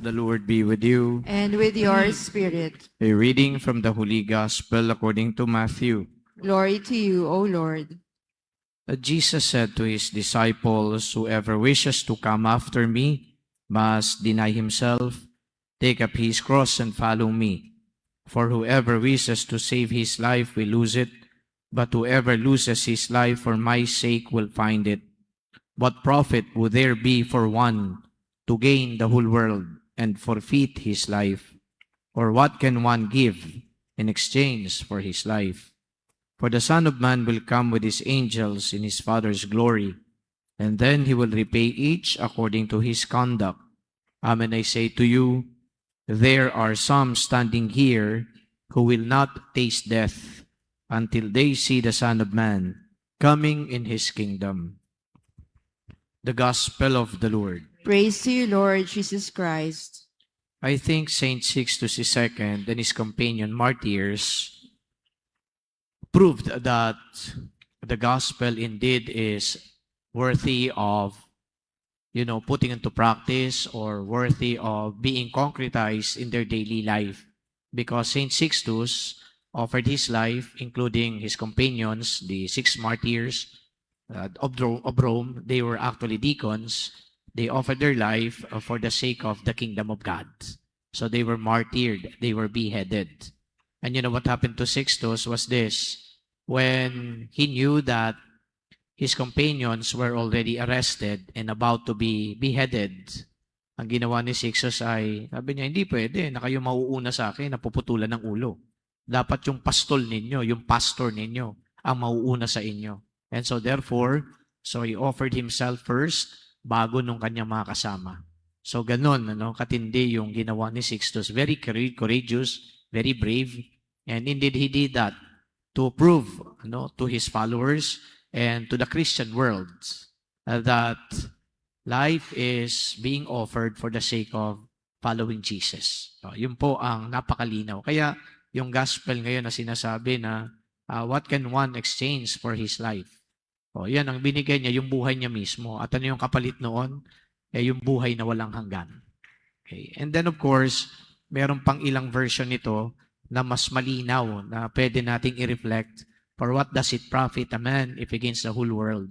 The Lord be with you. and with your spirit. A reading from the Holy Gospel according to Matthew. Glory to you, O Lord. Jesus said to his disciples, "Whoever wishes to come after me must deny himself, take up his cross, and follow me. For whoever wishes to save his life will lose it, but whoever loses his life for my sake will find it. What profit would there be for one to gain the whole world and forfeit his life? Or what can one give in exchange for his life? For the Son of Man will come with his angels in his Father's glory, and then he will repay each according to his conduct. Amen, I say to you, there are some standing here who will not taste death until they see the Son of Man coming in his kingdom." The Gospel of the Lord. Praise to you, Lord Jesus Christ. I think Saint Sixtus II and his companion martyrs proved that the gospel indeed is worthy of, putting into practice or worthy of being concretized in their daily life. Because Saint Sixtus offered his life, including his companions, the 6 martyrs of Rome. They were actually deacons. They offered their life for the sake of the kingdom of God. So they were martyred. They were beheaded. And what happened to Sixtus was this. When he knew that his companions were already arrested and about to be beheaded, ang ginawa ni Sixtus ay, sabi niya, hindi pwede na kayo mauuna sa akin, napuputulan ng ulo. Dapat yung pastor ninyo, ang mauuna sa inyo. And so therefore, he offered himself first bago nung kanyang mga kasama. So ganun, katindi yung ginawa ni Sixtus. Very courageous, very brave, and indeed he did that to prove to his followers and to the Christian world that life is being offered for the sake of following Jesus. Yun po ang napakalinaw. Kaya yung gospel ngayon na sinasabi na what can one exchange for his life? Yan ang binigay niya, yung buhay niya mismo. At ano yung kapalit noon? Yung buhay na walang hanggan. Okay. And then of course, meron pang ilang version nito na mas malinaw na pwede nating i-reflect. For what does it profit a man if he gains the whole world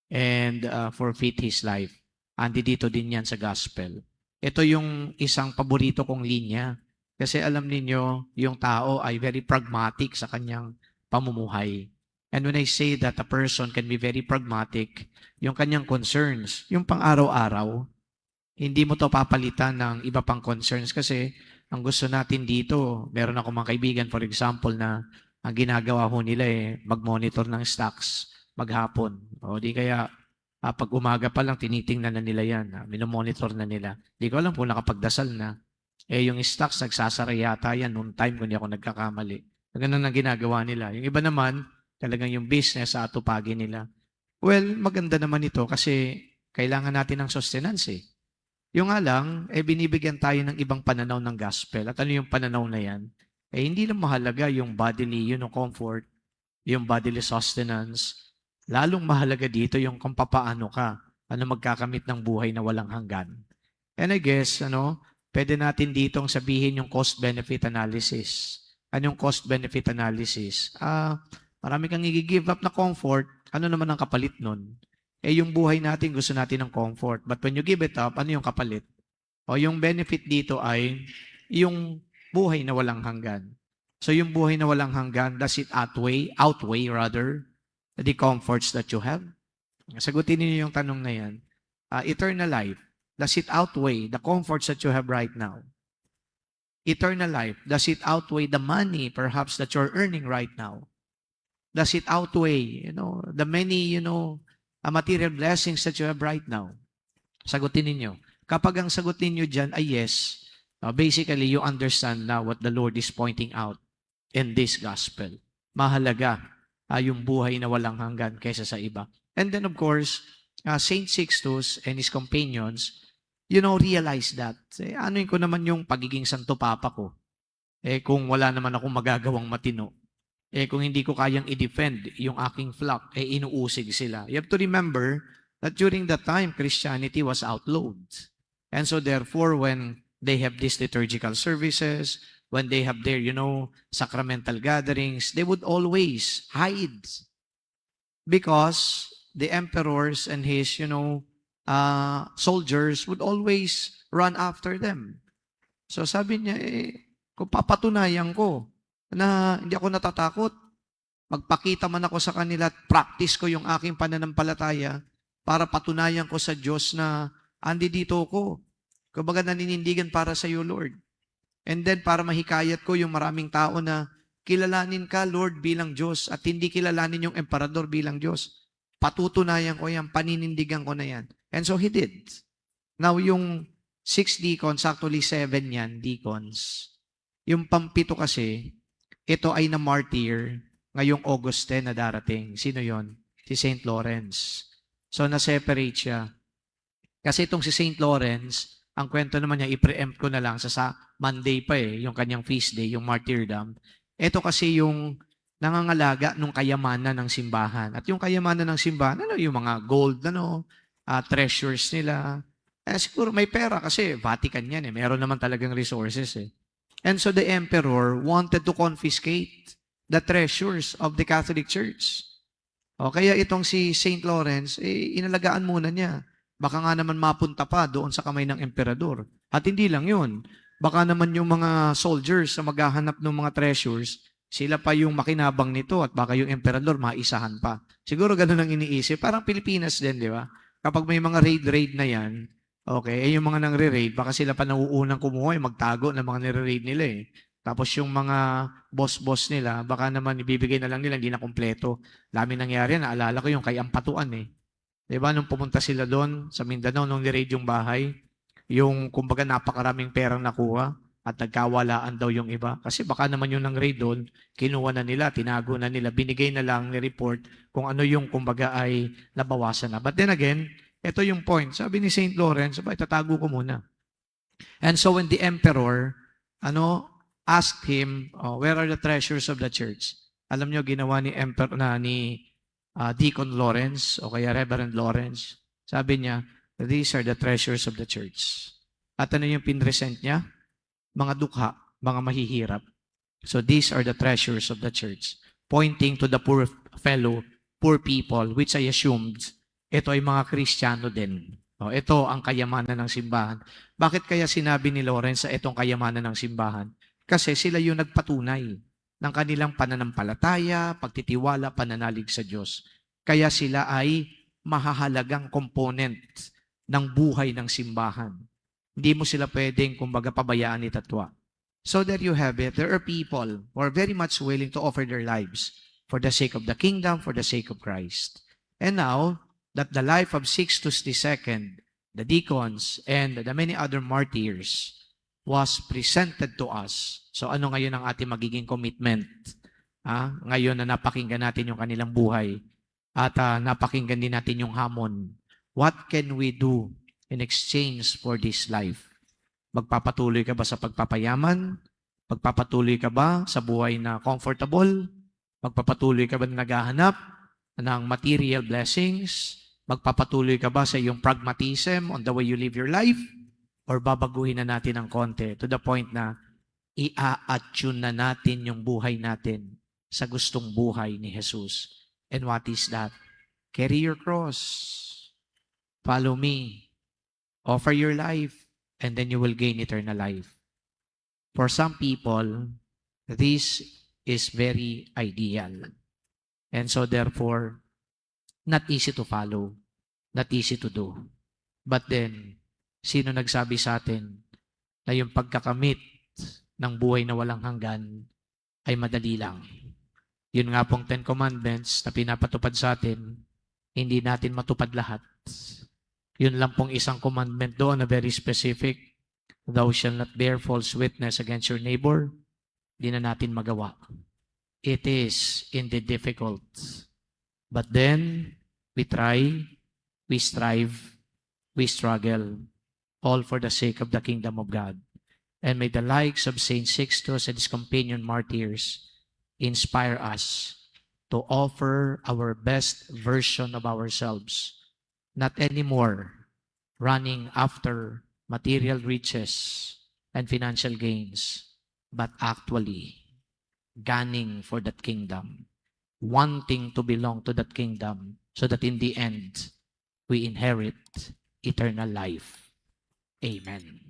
and forfeit his life? Andi dito din yan sa gospel. Ito yung isang paborito kong linya. Kasi alam niyo yung tao ay very pragmatic sa kanyang pamumuhay. And when I say that a person can be very pragmatic, yung kanyang concerns, yung pang-araw-araw, hindi mo to papalitan ng iba pang concerns kasi ang gusto natin dito, meron ako mga kaibigan, for example, na ang ginagawa ho nila mag-monitor ng stocks maghapon. O di kaya pag umaga pa lang, tinitingnan na nila yan. Minomonitor na nila. Di ko alam kung nakapagdasal na. Yung stocks, nagsasara yata yan noong time kung di ako nagkakamali. Ganun ang ginagawa nila. Yung iba naman, talagang yung business sa atupagin nila. Well, maganda naman ito kasi kailangan natin ng sustenance Yung nga lang, binibigyan tayo ng ibang pananaw ng gospel. At ano yung pananaw na yan? Hindi lang mahalaga yung bodily, comfort, yung bodily sustenance. Lalong mahalaga dito yung kung papaano ka, magkakamit ng buhay na walang hanggan. And I guess, pwede natin ditong sabihin yung cost-benefit analysis. Anong cost-benefit analysis? Marami kang i-give up na comfort, ano naman ang kapalit nun? Yung buhay natin, gusto natin ng comfort. But when you give it up, ano yung kapalit? Yung benefit dito ay yung buhay na walang hanggan. So yung buhay na walang hanggan, does it outweigh the comforts that you have? Sagutin niyo yung tanong na yan. Eternal life, does it outweigh the comforts that you have right now? Eternal life, does it outweigh the money perhaps that you're earning right now? Does it outweigh, the many, material blessings that you have right now? Sagutin ninyo. Kapag ang sagot ninyo dyan ay yes, basically you understand now what the Lord is pointing out in this gospel. Mahalaga yung buhay na walang hanggan kaysa sa iba. And then of course, Saint Sixtus and his companions, realize that. Ano ko naman yung pagiging Santo Papa ko? Kung wala naman akong magagawang matino. Kung hindi ko kayang i-defend yung aking flock, inuusig sila. You have to remember that during that time, Christianity was outlawed. And so therefore, when they have these liturgical services, when they have their, sacramental gatherings, they would always hide because the emperors and his, soldiers would always run after them. So sabi niya, kung papatunayan ko na hindi ako natatakot, magpakita man ako sa kanila at practice ko yung aking pananampalataya para patunayan ko sa Diyos na andi dito ko. Kumbaga naninindigan para sa iyo, Lord. And then para mahikayat ko yung maraming tao na kilalanin ka, Lord, bilang Diyos at hindi kilalanin yung emperador bilang Diyos. Patutunayan ko yan, paninindigan ko na yan. And so he did. Now yung 6 deacons, actually 7 yan, deacons. Yung pampito kasi, ito ay na-martyr ngayong August 10 na darating. Sino yon? Si St. Lawrence. So na-separate siya. Kasi itong si St. Lawrence, ang kwento naman niya, i-preempt ko na lang sa Monday pa yung kanyang feast day, yung martyrdom. Ito kasi yung nangangalaga ng kayamanan ng simbahan. At yung kayamanan ng simbahan, yung mga gold, treasures nila. Siguro may pera kasi Vatican yan Meron naman talagang resources And so the emperor wanted to confiscate the treasures of the Catholic Church. O kaya itong si St. Lawrence, inalagaan muna niya. Baka nga naman mapunta pa doon sa kamay ng emperador. At hindi lang yun. Baka naman yung mga soldiers na maghahanap ng mga treasures, sila pa yung makinabang nito at baka yung emperador maisahan pa. Siguro ganun ang iniisip. Parang Pilipinas din, di ba? Kapag may mga raid na yan, okay, yung mga nangre-raid, baka sila pa nauunang kumuha, magtago ng mga nire-raid nila Tapos yung mga boss nila, baka naman ibibigay na lang nila, hindi na kumpleto. Dami nangyari, naalala ko yung kay Ampatuan Diba, nung pumunta sila doon sa Mindanao, nung ni-raid yung bahay, yung kumbaga napakaraming perang nakuha at nagkawalaan daw yung iba. Kasi baka naman yung nang-raid doon, kinuha na nila, tinago na nila, binigay na lang ni-report kung ano yung kumbaga ay nabawasan na. But then again, ito yung point. Sabi ni St. Lawrence, itatago ko muna. And so when the emperor, asked him, where are the treasures of the church? Alam nyo, ginawa ni Deacon Lawrence o kaya Reverend Lawrence. Sabi niya, these are the treasures of the church. At ano yung pinresent niya? Mga dukha, mga mahihirap. So these are the treasures of the church. Pointing to the poor people, which I assumed, ito ay mga Kristiyano din. Ito ang kayamanan ng simbahan. Bakit kaya sinabi ni Lawrence sa itong kayamanan ng simbahan? Kasi sila yung nagpatunay ng kanilang pananampalataya, pagtitiwala, pananalig sa Diyos. Kaya sila ay mahahalagang component ng buhay ng simbahan. Hindi mo sila pwedeng, kumbaga, pabayaan ni Tatwa. So there you have it. There are people who are very much willing to offer their lives for the sake of the kingdom, for the sake of Christ. And now, that the life of Sixtus II, the deacons, and the many other martyrs was presented to us. So ano ngayon ang ating magiging commitment? Ngayon na napakinggan natin yung kanilang buhay at napakinggan din natin yung hamon. What can we do in exchange for this life? Magpapatuloy ka ba sa pagpapayaman? Magpapatuloy ka ba sa buhay na comfortable? Magpapatuloy ka ba na naghahanap ng material blessings? Magpapatuloy ka ba sa iyong pragmatism on the way you live your life? Or babaguhin na natin ng konti to the point na i-attune na natin yung buhay natin sa gustong buhay ni Jesus. And what is that? Carry your cross. Follow me. Offer your life, and then you will gain eternal life. For some people, this is very ideal. And so therefore, not easy to follow, not easy to do. But then, sino nagsabi sa atin na yung pagkakamit ng buhay na walang hanggan ay madali lang? Yun nga pong 10 Commandments na pinapatupad sa atin, hindi natin matupad lahat. Yun lang pong isang commandment doon na very specific. Thou shalt not bear false witness against your neighbor. Hindi na natin magawa. It is indeed difficult. But then, we try, we strive, we struggle, all for the sake of the kingdom of God. And may the likes of Saint Sixtus and his companion martyrs inspire us to offer our best version of ourselves, not anymore running after material riches, and financial gains, but actually gunning for that kingdom, wanting to belong to that kingdom so that in the end, we inherit eternal life. Amen.